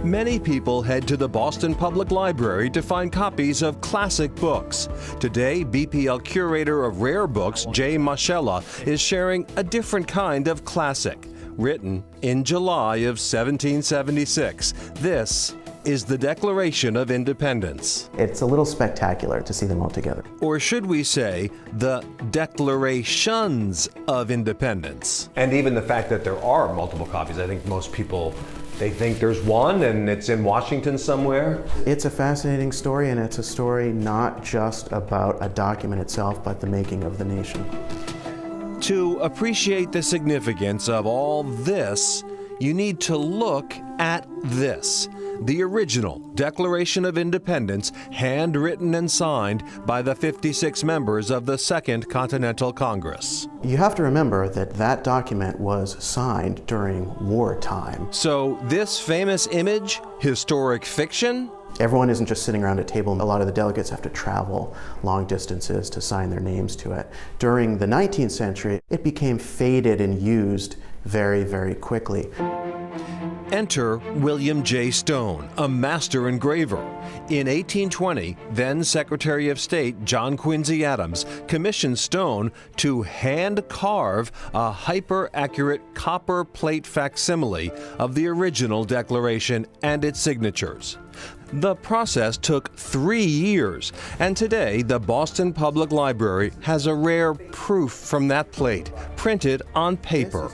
Many people head to the Boston Public Library to find copies of classic books. Today, BPL curator of rare books, Jay Moschella, is sharing a different kind of classic, written in July of 1776. This is the Declaration of Independence. It's a little spectacular to see them all together. Or should we say, the Declarations of Independence. And even the fact that there are multiple copies, I think most people, they think there's one and it's in Washington somewhere. It's a fascinating story, and it's a story not just about a document itself, but the making of the nation. To appreciate the significance of all this, you need to look at this. The original Declaration of Independence, handwritten and signed by the 56 members of the Second Continental Congress. You have to remember that that document was signed during wartime. So this famous image, historic fiction? Everyone isn't just sitting around a table. A lot of the delegates have to travel long distances to sign their names to it. During the 19th century, it became faded and used very, very quickly. Enter William J. Stone, a master engraver. In 1820, then Secretary of State John Quincy Adams commissioned Stone to hand carve a hyper-accurate copper plate facsimile of the original Declaration and its signatures. The process took 3 years, and today the Boston Public Library has a rare proof from that plate, printed on paper.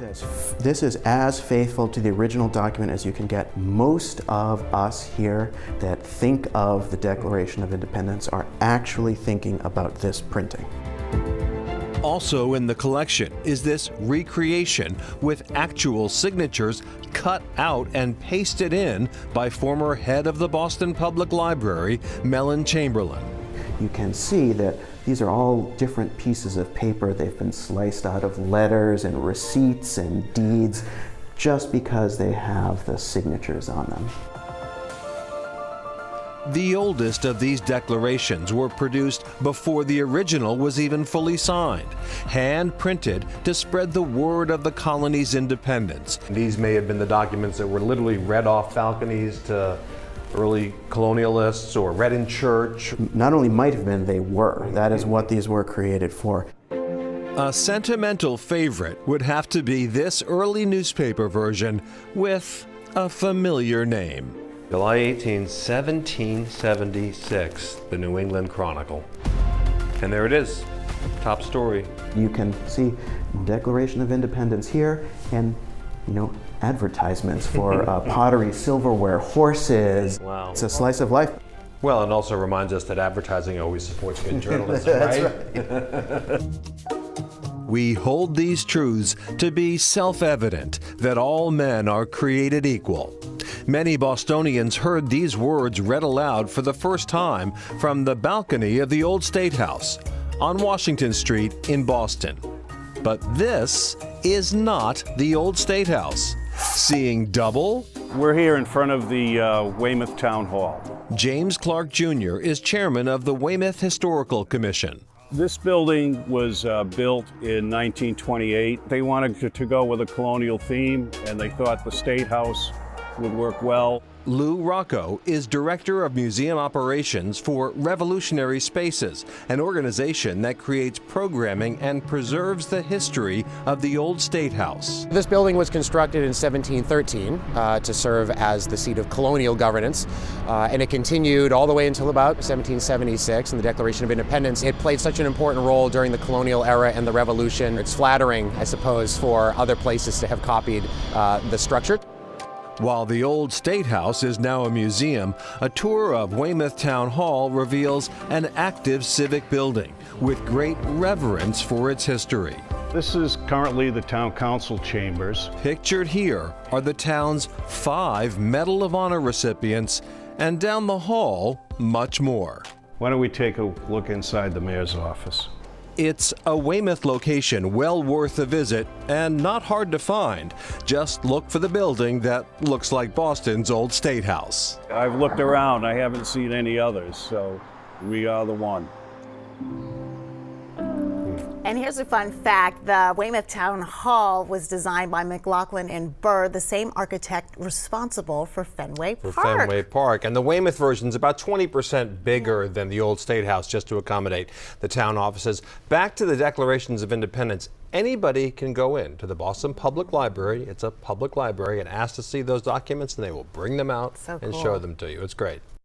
This is as faithful to the original document as you can get. Most of us here that think of the Declaration of Independence are actually thinking about this printing. Also in the collection is this recreation with actual signatures cut out and pasted in by former head of the Boston Public Library, Mellon Chamberlain. You can see that these are all different pieces of paper. They've been sliced out of letters and receipts and deeds just because they have the signatures on them. The oldest of these declarations were produced before the original was even fully signed, hand-printed to spread the word of the colony's independence. These may have been the documents that were literally read off balconies to early colonialists or read in church. Not only might have been, they were. That is what these were created for. A sentimental favorite would have to be this early newspaper version with a familiar name. July 18, 1776, the New England Chronicle. And there it is, top story. You can see Declaration of Independence here and, advertisements for pottery, silverware, horses. Wow. It's a slice of life. Well, it also reminds us that advertising always supports good journalism, right? That's right. We hold these truths to be self-evident that all men are created equal. Many Bostonians heard these words read aloud for the first time from the balcony of the old State House on Washington Street in Boston. But this is not the old State House. Seeing double? We're here in front of the Weymouth Town Hall. James Clark Jr. is chairman of the Weymouth Historical Commission. This building was built in 1928. They wanted to go with a colonial theme, and they thought the State House would work well. Lou Rocco is Director of Museum Operations for Revolutionary Spaces, an organization that creates programming and preserves the history of the old State House. This building was constructed in 1713 to serve as the seat of colonial governance, and it continued all the way until about 1776 and the Declaration of Independence. It played such an important role during the colonial era and the Revolution. It's flattering, I suppose, for other places to have copied the structure. While the old State House is now a museum, a tour of Weymouth Town Hall reveals an active civic building with great reverence for its history. This is currently the Town Council chambers. Pictured here are the town's 5 Medal of Honor recipients, and down the hall, much more. Why don't we take a look inside the mayor's office? It's a Weymouth location well worth a visit and not hard to find. Just look for the building that looks like Boston's old State House. I've looked around, I haven't seen any others, so we are the one. And here's a fun fact. The Weymouth Town Hall was designed by McLaughlin and Burr, the same architect responsible for Fenway Park. Fenway Park. And the Weymouth version is about 20% bigger than the old State House, just to accommodate the town offices. Back to the Declarations of Independence. Anybody can go in to the Boston Public Library. It's a public library, and ask to see those documents, and they will bring them out and show them to you. It's great.